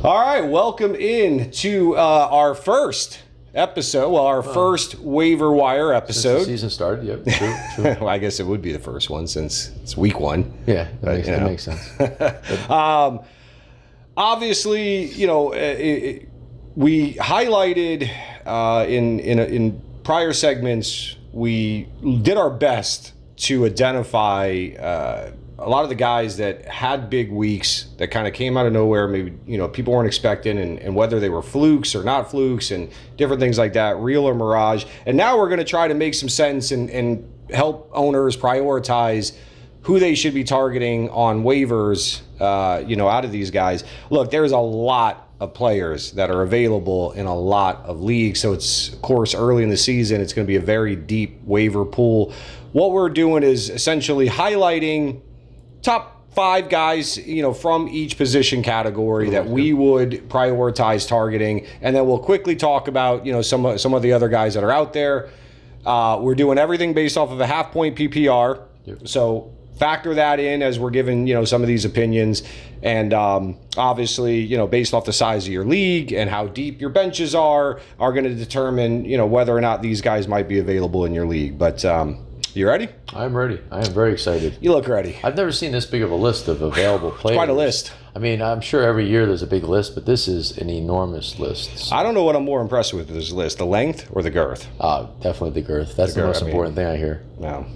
All right, welcome in to our first episode. Well, our first waiver wire episode. Since the season started, yep. True. Well, I guess it would be the first one since it's week one. Yeah, that makes sense. Obviously, we highlighted in prior segments. We did our best to identify a lot of the guys that had big weeks that kind of came out of nowhere. Maybe, people weren't expecting, and whether they were flukes or not flukes and different things like that, real or mirage. And now we're going to try to make some sense and help owners prioritize who they should be targeting on waivers, out of these guys. Look, there's a lot of players that are available in a lot of leagues. So it's, of course, early in the season. It's going to be a very deep waiver pool. What we're doing is essentially highlighting top 5 guys, from each position category that we would prioritize targeting, and then we'll quickly talk about, some of the other guys that are out there. We're doing everything based off of a half-point PPR, so factor that in as we're giving, some of these opinions, and obviously, based off the size of your league and how deep your benches are going to determine, whether or not these guys might be available in your league. But you ready? I'm ready. I am very excited. You look ready. I've never seen this big of a list of available players. Quite a list. I mean, I'm sure every year there's a big list, but this is an enormous list. I don't know what I'm more impressed with this list, the length or the girth? Definitely the girth. That's the most important thing I hear. No.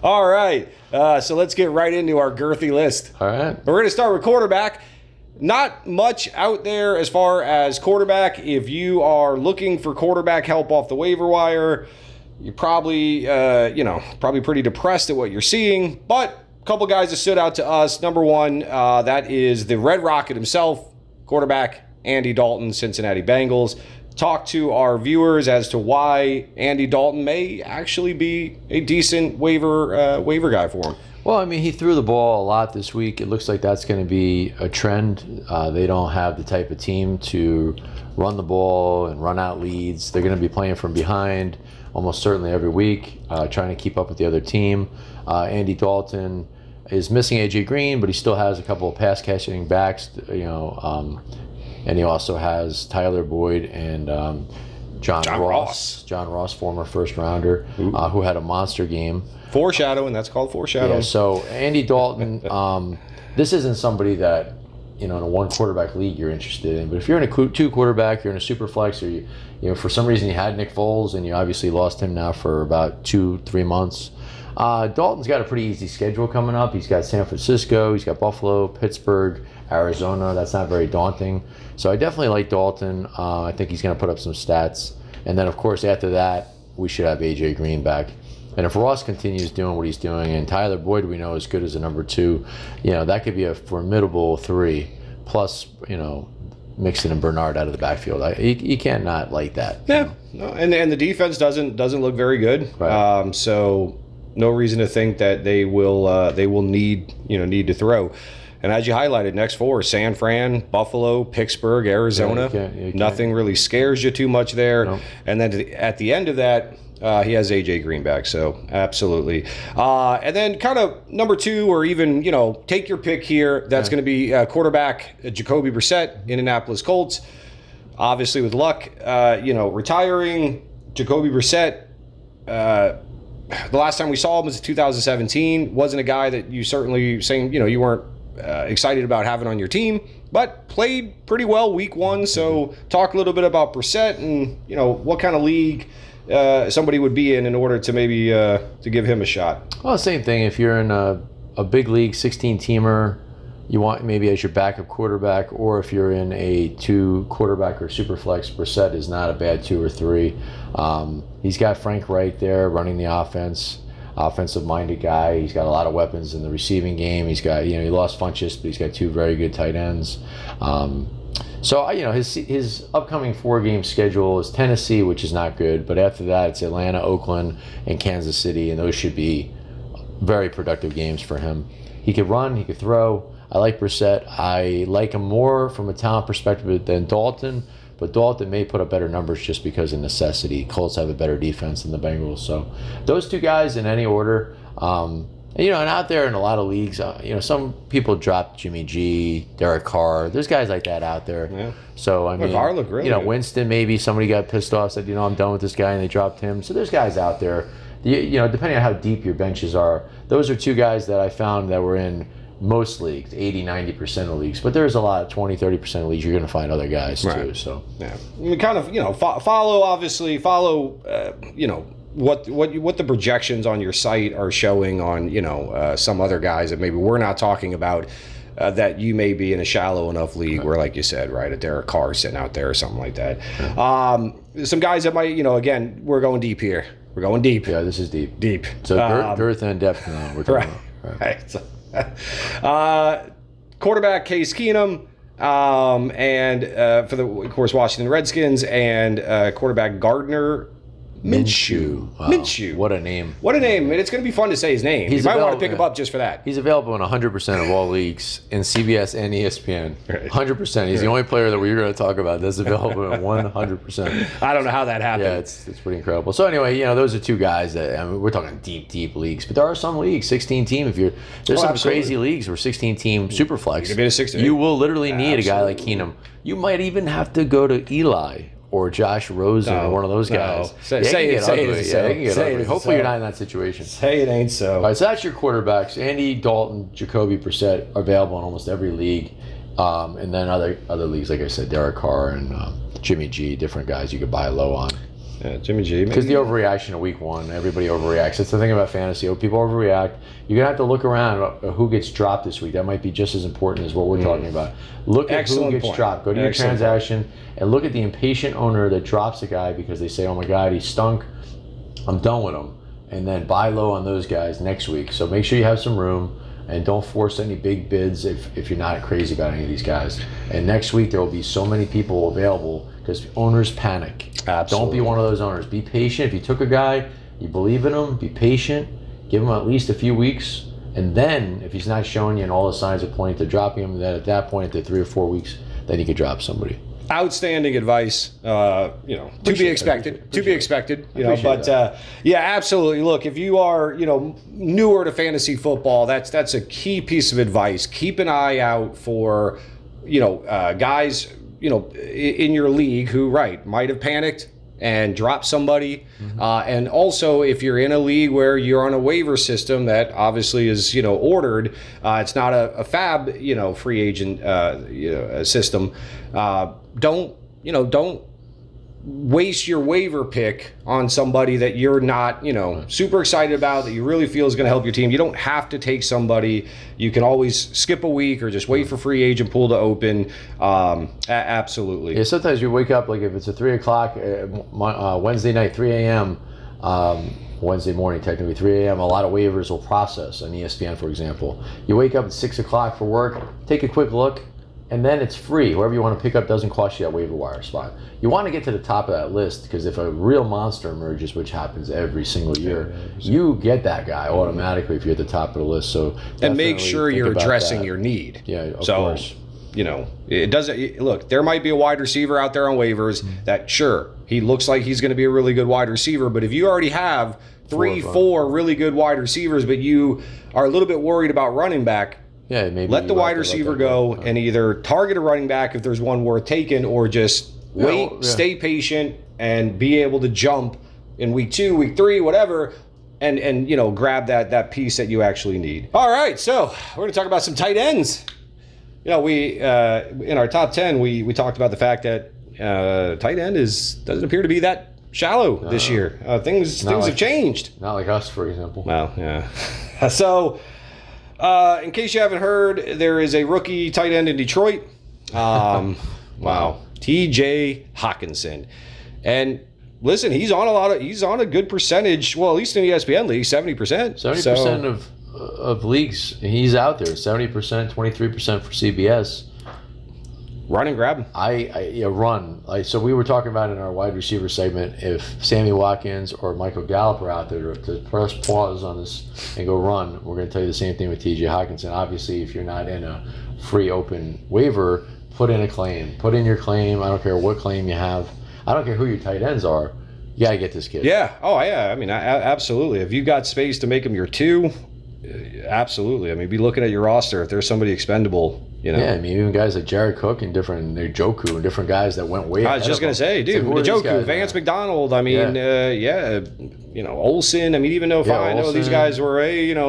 All right. So let's get right into our girthy list. All right. We're going to start with quarterback. Not much out there as far as quarterback. If you are looking for quarterback help off the waiver wire, you're probably, probably pretty depressed at what you're seeing. But a couple guys that stood out to us. Number one, that is the Red Rocket himself, quarterback Andy Dalton, Cincinnati Bengals. Talk to our viewers as to why Andy Dalton may actually be a decent waiver guy for him. Well, I mean, he threw the ball a lot this week. It looks like that's going to be a trend. They don't have the type of team to run the ball and run out leads. They're going to be playing from behind almost certainly every week, trying to keep up with the other team. Andy Dalton is missing A.J. Green, but he still has a couple of pass catching backs, and he also has Tyler Boyd and John Ross. John Ross, former first rounder, who had a monster game. Foreshadowing, that's called foreshadowing. Yeah, so Andy Dalton, this isn't somebody that, in a one quarterback league you're interested in. But if you're in a 2 quarterback, you're in a super flex, or for some reason you had Nick Foles and you obviously lost him now for about 2-3 months. Dalton's got a pretty easy schedule coming up. He's got San Francisco, he's got Buffalo, Pittsburgh, Arizona. That's not very daunting. So I definitely like Dalton. I think he's going to put up some stats. And then, of course, after that, we should have A.J. Green back. And if Ross continues doing what he's doing, and Tyler Boyd we know is good as a number 2, that could be a formidable 3. Plus, Mixon and Bernard out of the backfield. You can't not like that. Yeah, no, and the defense doesn't look very good. Right. So no reason to think that they will need to throw. And as you highlighted, next 4: San Fran, Buffalo, Pittsburgh, Arizona. Yeah, you can't. Nothing really scares you too much there. No. And then at the end of that, he has A.J. Green back, so absolutely. And then kind of number 2, or even, take your pick here. That's going to be quarterback Jacoby Brissett, Indianapolis Colts. Obviously, with luck, retiring Jacoby Brissett. The last time we saw him was in 2017. Wasn't a guy that you certainly saying, you weren't excited about having on your team, but played pretty well week 1. So talk a little bit about Brissett and, what kind of league somebody would be in order to maybe to give him a shot. Well, same thing. If you're in a big league, 16-teamer, you want maybe as your backup quarterback, or if you're in a 2 quarterback or super flex, Brissett is not a bad 2 or 3. He's got Frank Wright there running the offense, offensive-minded guy. He's got a lot of weapons in the receiving game. He's got, he lost Funchess, but he's got 2 very good tight ends. So, his upcoming 4-game schedule is Tennessee, which is not good, but after that it's Atlanta, Oakland, and Kansas City, and those should be very productive games for him. He could run, he could throw. I like Brissett. I like him more from a talent perspective than Dalton, but Dalton may put up better numbers just because of necessity. Colts have a better defense than the Bengals. So those 2 guys in any order. And And out there in a lot of leagues, some people drop Jimmy G, Derek Carr. There's guys like that out there. Yeah. So, I mean, Carr looked really good. Winston, maybe somebody got pissed off, said, I'm done with this guy, and they dropped him. So there's guys out there. Depending on how deep your benches are, those are two guys that I found that were in most leagues, 80, 90% of leagues. But there's a lot of 20, 30% of leagues you're going to find other guys too. So, yeah. We kind of, follow, what the projections on your site are showing on, some other guys that maybe we're not talking about, that you may be in a shallow enough league where, like you said, right, a Derek Carr sitting out there or something like that. Some guys that might, again, we're going deep here. We're going deep. Yeah, this is deep. Deep. So girth and depth now. We're talking about. Right. Quarterback Case Keenum, and for the, of course, Washington Redskins, and quarterback Gardner Minshew. Wow. Minshew. What a name. What a name. And it's going to be fun to say his name. You might want to pick him up just for that. He's available in 100% of all leagues in CBS and ESPN. Right. 100%. He's the only player that we're going to talk about that's available in 100%. I don't know how that happened. Yeah, it's pretty incredible. So anyway, those are two guys that, we're talking deep leagues, but there are some leagues, 16 team. There's some absolutely. Crazy leagues where 16 team super flex. You You will literally need a guy like Keenum. You might even have to go to Eli or Josh Rosen or one of those guys. Say it. Hopefully you're not in that situation. Say it ain't so. All right, so that's your quarterbacks. Andy Dalton, Jacoby Brissett are available in almost every league. And then other leagues, like I said, Derek Carr and Jimmy G, different guys you could buy low on. Yeah, Jimmy G. Because the overreaction of week one, everybody overreacts. That's the thing about fantasy. People overreact. You're going to have to look around who gets dropped this week. That might be just as important as what we're talking about. Look at who gets dropped. Go to your transaction and look at the impatient owner that drops a guy because they say, oh my God, he stunk. I'm done with him. And then buy low on those guys next week. So make sure you have some room and don't force any big bids if you're not crazy about any of these guys. And next week there will be so many people available because owners panic. Absolutely. Don't be one of those owners. Be patient. If you took a guy, you believe in him, be patient. Give him at least a few weeks. And then if he's not showing you and all the signs are pointing to dropping him, then at that point, after 3 or 4 weeks, then you could drop somebody. Outstanding advice, to be expected. Yeah, absolutely. Look, if you are, newer to fantasy football, that's a key piece of advice. Keep an eye out for, guys, in your league who, might have panicked and dropped somebody. Mm-hmm. And also, if you're in a league where you're on a waiver system that obviously is, ordered, it's not a fab, free agent, system. Don't waste your waiver pick on somebody that you're not, super excited about, that you really feel is going to help your team. You don't have to take somebody. You can always skip a week or just wait for free agent pool to open. Absolutely. Yeah, sometimes you wake up, like if it's a 3 o'clock Wednesday night, 3 a.m., Wednesday morning, technically 3 a.m., a lot of waivers will process on ESPN, for example. You wake up at 6 o'clock for work, take a quick look, and then it's free. Whoever you want to pick up doesn't cost you that waiver wire spot. You want to get to the top of that list because if a real monster emerges, which happens every single year, you get that guy automatically if you're at the top of the list. So and make sure you're addressing your need. Yeah, of course. It doesn't look. There might be a wide receiver out there on waivers that sure he looks like he's going to be a really good wide receiver, but if you already have 3-4 really good wide receivers, but you are a little bit worried about running back. Yeah, maybe let the wide receiver go and either target a running back if there's one worth taking, or just wait, stay patient, and be able to jump in week 2, week 3, whatever, and grab that piece that you actually need. All right, so we're going to talk about some tight ends. We in our top 10, we talked about the fact that tight end doesn't appear to be that shallow this year. Things have changed. Not like us, for example. Well, yeah. So. In case you haven't heard, there is a rookie tight end in Detroit. Wow. T.J. Hawkinson. And listen, he's on a good percentage. Well, at least in the ESPN league, 70%. 70% of leagues, he's out there. 70%, 23% for CBS. Run and grab him. Run. So we were talking about in our wide receiver segment, if Sammy Watkins or Michael Gallup are out there to press pause on this and go run, we're going to tell you the same thing with T.J. Hawkinson. Obviously, if you're not in a free open waiver, put in a claim. Put in your claim. I don't care what claim you have. I don't care who your tight ends are. You got to get this kid. Yeah. Oh, yeah. I mean, absolutely. If you got space to make him your 2, Absolutely. I mean, be looking at your roster if there's somebody expendable. You know? Yeah, I mean, even guys like Jared Cook and Joku and different guys that went way. I was just gonna say, dude, Joku, Vance McDonald. I mean, Olsen. I mean, even though I know these guys were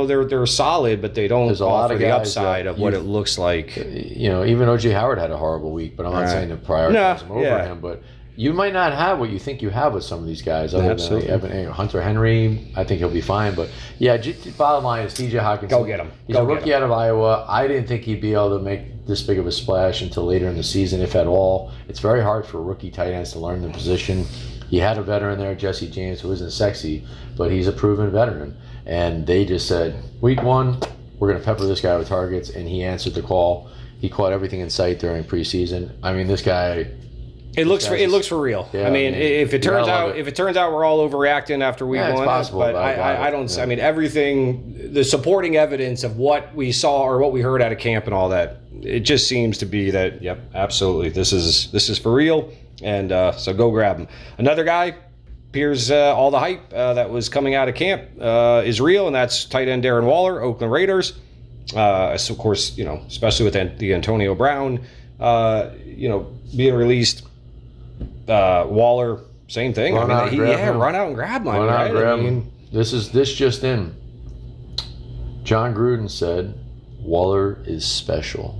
they're solid, but they don't offer the upside of what it looks like. Even O.J. Howard had a horrible week, but I'm not saying to prioritize him over him, but. You might not have what you think you have with some of these guys. Other than Hunter Henry, I think he'll be fine. But yeah, bottom line is T.J. Hawkinson. Go get him. He's a rookie out of Iowa. I didn't think he'd be able to make this big of a splash until later in the season, if at all. It's very hard for rookie tight ends to learn the position. You had a veteran there, Jesse James, who isn't sexy, but he's a proven veteran. And they just said, week 1, we're going to pepper this guy with targets, and he answered the call. He caught everything in sight during preseason. I mean, this guy. It looks for real. Yeah, I mean, if it turns out we're all overreacting after week 1, possible, but I don't. Yeah. I mean, everything, the supporting evidence of what we saw or what we heard out of camp and all that, it just seems to be that. Yep, absolutely. This is for real, and so go grab him. Another guy appears all the hype that was coming out of camp is real, and that's tight end Darren Waller, Oakland Raiders. So of course, especially with the Antonio Brown, being released. Waller, same thing. Run out and grab mine. Run out and grab him. This just in. John Gruden said Waller is special.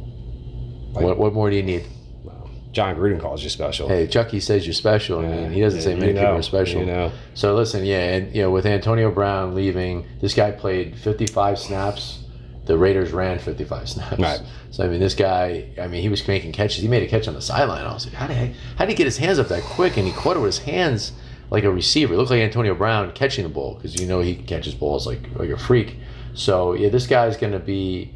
What more do you need? John Gruden calls you special. Hey, Chucky says you're special. I mean, he doesn't say many people are special. So listen, and with Antonio Brown leaving, this guy played 55 snaps. The Raiders ran 55 snaps. Right. So, I mean, this guy, he was making catches. He made a catch on the sideline. I was like, how did he get his hands up that quick? And he caught it with his hands like a receiver. It looked like Antonio Brown catching the ball because he catches balls like a freak. So, yeah, this guy's going to be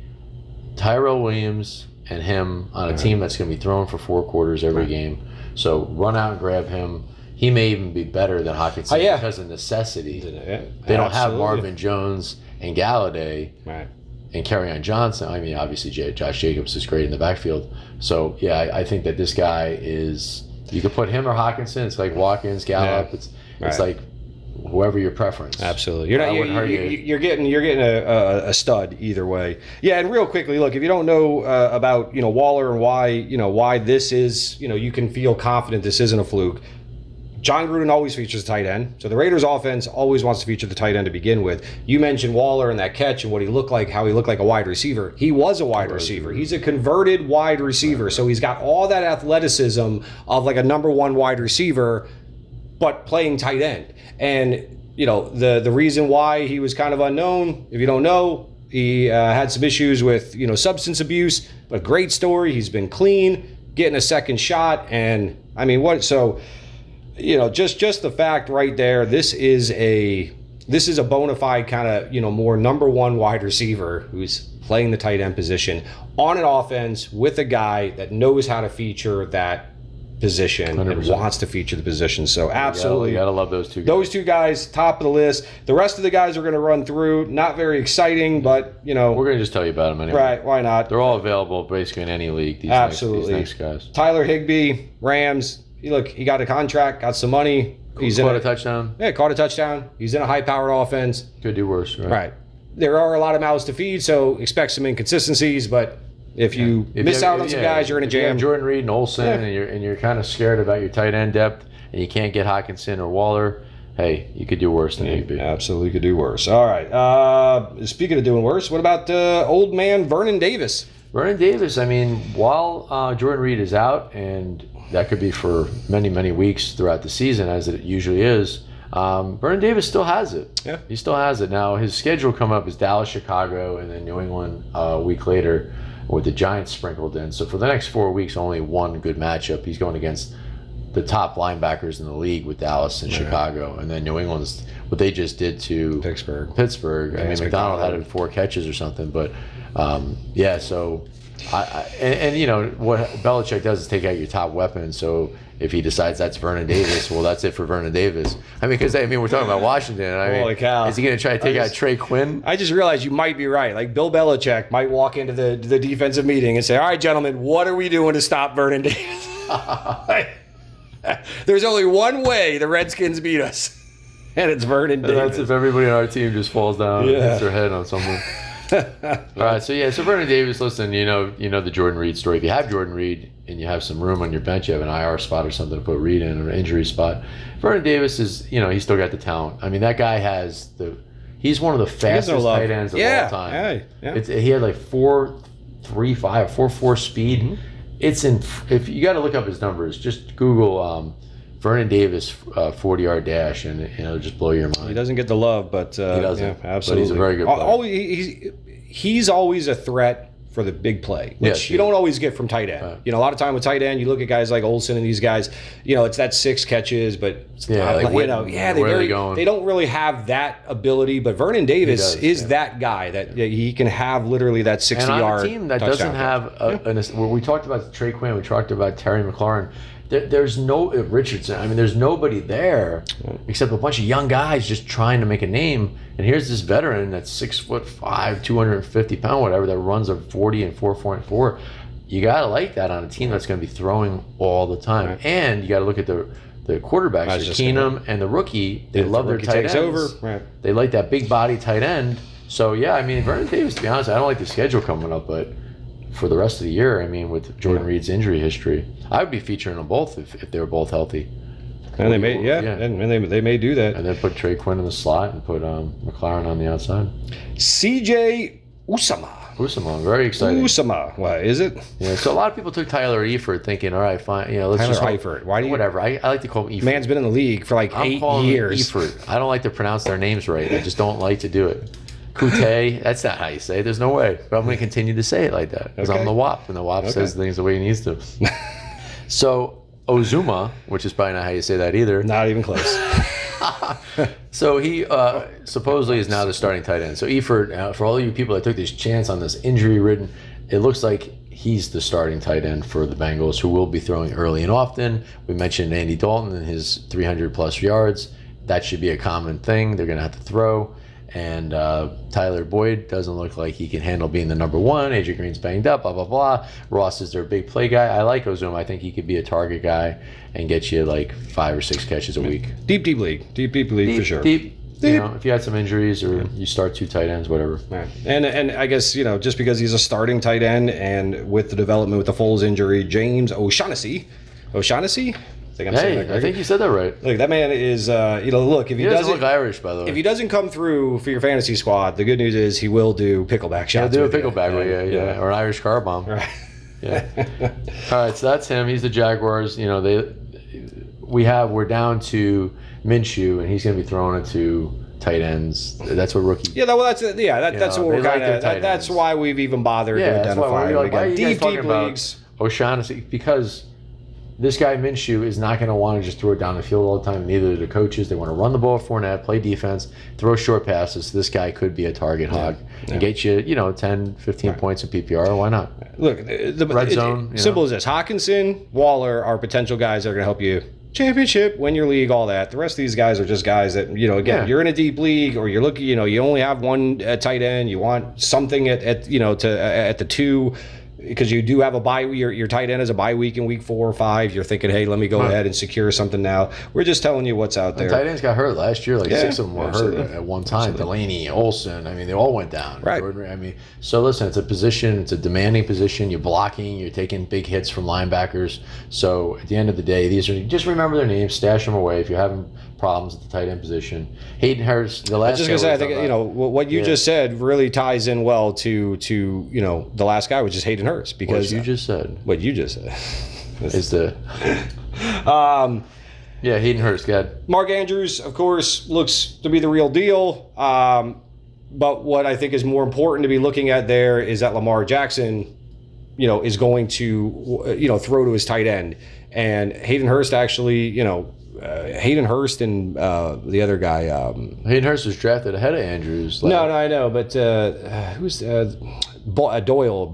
Tyrell Williams and him on a team that's going to be throwing for 4 quarters every game. So, run out and grab him. He may even be better than Hawkinson because of necessity. They don't have Marvin Jones and Galladay. Right. And Kerryon Johnson. I mean, obviously, Josh Jacobs is great in the backfield. So, yeah, I think that this guy is. You could put him or Hawkinson. It's like Watkins, Gallup. Yeah. It's like whoever your preference. Absolutely, you're getting a stud either way. Yeah, and real quickly, look, if you don't know about Waller and why this is you can feel confident this isn't a fluke. John Gruden always features the tight end. So the Raiders offense always wants to feature the tight end to begin with. You mentioned Waller and that catch and what he looked like, how he looked like a wide receiver. He was a wide receiver. He's a converted wide receiver. So he's got all that athleticism of like a number 1 wide receiver, but playing tight end. And, the reason why he was kind of unknown, if you don't know, he had some issues with, substance abuse, but great story. He's been clean, getting a second shot. And I mean, just the fact right there, this is a bona fide kind of, more number 1 wide receiver who's playing the tight end position on an offense with a guy that knows how to feature that position 100%. And wants to feature the position. So absolutely. You gotta love those 2 guys. Those 2 guys, top of the list. The rest of the guys are going to run through. Not very exciting, but, We're going to just tell you about them anyway. Right, why not? They're all available basically in any league, these next guys. Tyler Higbee, Rams. He got a contract, got some money. He's caught a touchdown. Yeah, caught a touchdown. He's in a high-powered offense. Could do worse, right? Right. There are a lot of mouths to feed, so expect some inconsistencies. But if you miss out on some guys, you're in a jam. You have Jordan Reed and Olsen, and you're kind of scared about your tight end depth, and you can't get Hawkinson or Waller. Hey, you could do worse than Higbee. Absolutely could do worse. All right. Speaking of doing worse, what about old man Vernon Davis? Vernon Davis, while Jordan Reed is out, and that could be for many, many weeks throughout the season, as it usually is, Vernon Davis still has it. Yeah. He still has it. Now, his schedule coming up is Dallas, Chicago, and then New England a week later with the Giants sprinkled in. So for the next 4 weeks, only one good matchup. He's going against the top linebackers in the league with Dallas and Chicago. And then New England's, what they just did to Pittsburgh. McDonald had 4 catches or something. But, so... what Belichick does is take out your top weapon. So if he decides that's Vernon Davis, well, that's it for Vernon Davis. Because we're talking about Washington. Holy cow! Is he going to try to take out Trey Quinn? I just realized you might be right. Like Bill Belichick might walk into the defensive meeting and say, "All right, gentlemen, what are we doing to stop Vernon Davis?" There's only one way the Redskins beat us, and it's Vernon Davis. That's if everybody on our team just falls down and hits their head on someone. All right, so Vernon Davis, listen, you know the Jordan Reed story. If you have Jordan Reed and you have some room on your bench, you have an IR spot or something to put Reed in, or an injury spot. Vernon Davis is, he's still got the talent. I mean, that guy he's one of the fastest tight ends of all time. Yeah. He had like 4.35, 4.4 speed. Mm-hmm. If you got to look up his numbers, just Google Vernon Davis 40-yard dash, and it'll just blow your mind. He doesn't get the love, but he doesn't. Yeah, absolutely. But he's a very good player. He's always a threat for the big play, which you don't always get from tight end. Right. A lot of time with tight end, you look at guys like Olsen and these guys. It's that 6 catches, but they don't really have that ability. But Vernon Davis is that guy that he can have literally that 60-yard. And on a team that doesn't have we talked about Trey Quinn, we talked about Terry McLaurin. There's no Richardson. I mean, there's nobody there except a bunch of young guys just trying to make a name. And here's this veteran that's 6'5", 250 pound, whatever, that runs a 40 and 4.4. You gotta like that on a team that's going to be throwing all the time. Right. And you got to look at the quarterbacks, Keenum and the rookie. They love their tight ends. Over. Right. They like that big body tight end. So yeah, I mean, Vernon Davis. To be honest, I don't like the schedule coming up, but for the rest of the year, I mean, with Jordan Reed's injury history, I would be featuring them both if they were both healthy. And they may, and they may do that. And then put Trey Quinn in the slot and put McLaurin on the outside. CJ Usama, I'm very excited. Usama, what is it? Yeah. So a lot of people took Tyler Eifert, thinking, all right, fine, let's Tyler just Eifert. Why do you? Whatever. I like to call him Eifert. Man's been in the league for like 8 years. Eifert. I don't like to pronounce their names right. I just don't like to do it. Kute, that's not how you say it. There's no way. But I'm going to continue to say it like that because I'm the WAP, and the WAP says things the way he needs to. So Ozuma, which is probably not how you say that either. Not even close. So he supposedly is now the starting tight end. So Eifert, for all of you people that took this chance on this injury-ridden, it looks like he's the starting tight end for the Bengals, who will be throwing early and often. We mentioned Andy Dalton and his 300-plus yards. That should be a common thing. They're going to have to throw. And Tyler Boyd doesn't look like he can handle being the number one. AJ Green's banged up, blah, blah, blah. Ross is their big play guy. I like Ozuma. I think he could be a target guy and get you like 5 or 6 catches a week. Deep league. Deep league for sure. Deep. If you had some injuries or you start 2 tight ends, whatever. Right. And I guess, just because he's a starting tight end and with the development with the Foles injury, James O'Shaughnessy? I think you said that right. Look, that man is, look, if he doesn't look Irish, by the way. If he doesn't come through for your fantasy squad, the good news is he will do pickleback shots. He'll do a pickleback, or an Irish car bomb. Right. Yeah. All right, so that's him. He's the Jaguars. We're down to Minshew, and he's going to be throwing it to tight ends. That's what rookie. Yeah, that's what we're kind of. That's why we've even bothered to identify. Why are you guys talking deep about leagues. O'Shaughnessy? Because this guy Minshew is not going to want to just throw it down the field all the time. Neither do the coaches. They want to run the ball at Fournette, play defense, throw short passes. This guy could be a target hog and get you, 10, 15 points in PPR. Why not? Look, the red zone. Simple as this: Hawkinson, Waller are potential guys that are going to help you championship, win your league, all that. The rest of these guys are just guys that you're in a deep league, or you're looking, you only have one tight end. You want something at the 2. Because you do have a bye, your tight end is a bye week in week 4 or 5. You're thinking, hey, let me go ahead and secure something now. We're just telling you what's out there. The tight ends got hurt last year. 6 of them were hurt at one time. Delaney, Olsen, they all went down. Right. So listen, it's a position. It's a demanding position. You're blocking. You're taking big hits from linebackers. So at the end of the day, these are, just remember their names, stash them away if you're having problems at the tight end position. Hayden Hurst, the last. I was just gonna say, I think what you just said really ties in well to the last guy, which is Hayden Hurst, because what you just said is the Hayden Hurst. Got Mark Andrews, of course, looks to be the real deal. But what I think is more important to be looking at there is that Lamar Jackson, is going to throw to his tight end, and Hayden Hurst actually, Hayden Hurst and the other guy. Hayden Hurst was drafted ahead of Andrews. No, I know, but who's Boyle? Oh,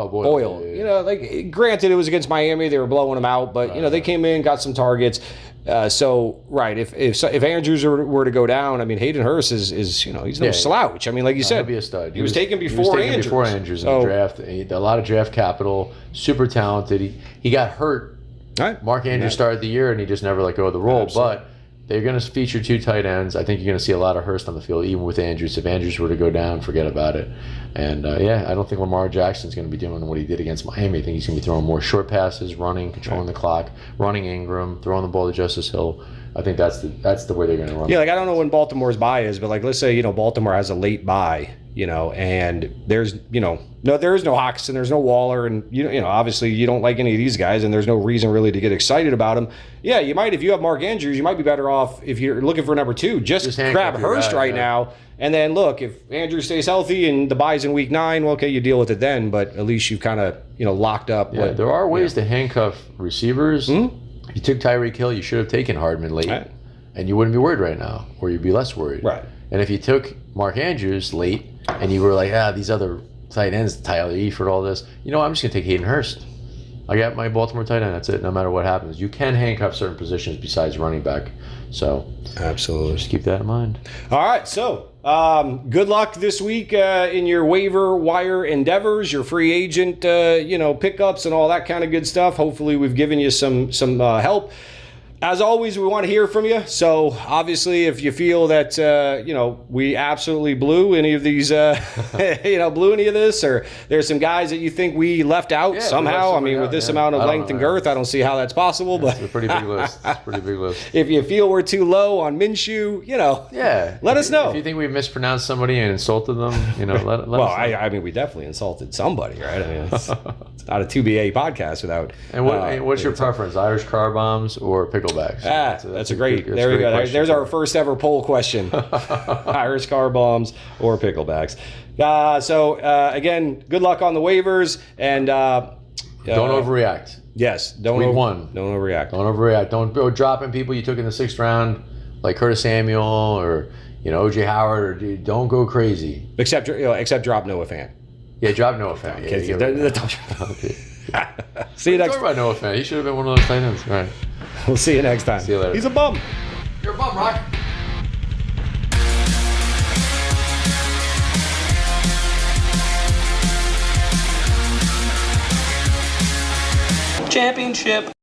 Boyle. Yeah. Granted, it was against Miami; they were blowing them out, but they came in, got some targets. If Andrews were to go down, Hayden Hurst is he's no slouch. Like you said, he'll be a stud. He was taken before Andrews. In the draft. A lot of draft capital, super talented. He got hurt. Right. Mark Andrews started the year and he just never let go of the role. Absolutely. But they're going to feature 2 tight ends. I think you're going to see a lot of Hurst on the field, even with Andrews. If Andrews were to go down, forget about it. And, I don't think Lamar Jackson's going to be doing what he did against Miami. I think he's going to be throwing more short passes, running, controlling the clock, running Ingram, throwing the ball to Justice Hill. I think that's the way they're going to run. Yeah, like I don't know when Baltimore's bye is, but like let's say, Baltimore has a late bye, and there's, there is no Hawkinson, there's no Waller, and obviously you don't like any of these guys, and there's no reason really to get excited about them. Yeah, you might, if you have Mark Andrews, you might be better off if you're looking for number 2. Just grab Hurst now, and then look, if Andrews stays healthy and the bye's in week 9, well, okay, you deal with it then, but at least you've kind of locked up. Yeah, there are ways to handcuff receivers. Mm-hmm. You took Tyreek Hill, you should have taken Hardman late, and you wouldn't be worried right now, or you'd be less worried. Right. And if you took Mark Andrews late, and you were like, these other tight ends, Tyler Eifert, all this, I'm just going to take Hayden Hurst. I got my Baltimore tight end. That's it, no matter what happens. You can handcuff certain positions besides running back. So absolutely, just keep that in mind. All right, so good luck this week in your waiver wire endeavors, your free agent, pickups and all that kind of good stuff. Hopefully, we've given you some help. As always, we want to hear from you. So obviously, if you feel that we absolutely blew any of these, blew any of this, or there's some guys that you think we left out somehow. I mean, with this amount of length and girth, I don't see how that's possible. But it's a pretty big list. It's a pretty big list. If you feel we're too low on Minshew, let us know. If you think we mispronounced somebody and insulted them, let us know. I mean, we definitely insulted somebody, right? I mean, it's not a 2BA podcast without. And what's your preference, Irish car bombs or picklebacks? That's a great. There we go. There's our first ever poll question: Irish car bombs or picklebacks. Again, good luck on the waivers, and don't overreact. Yes, don't overreact. Don't overreact. Don't go dropping people you took in the 6th round, like Curtis Samuel or OJ Howard. Or don't go crazy. Except drop Noah Fant. Yeah, drop Noah Fant. See you next. Talk about Noah Fant. He should have been one of those tight ends. All right. We'll see you next time. See you later. He's a bum. You're a bum, Rock. Championship.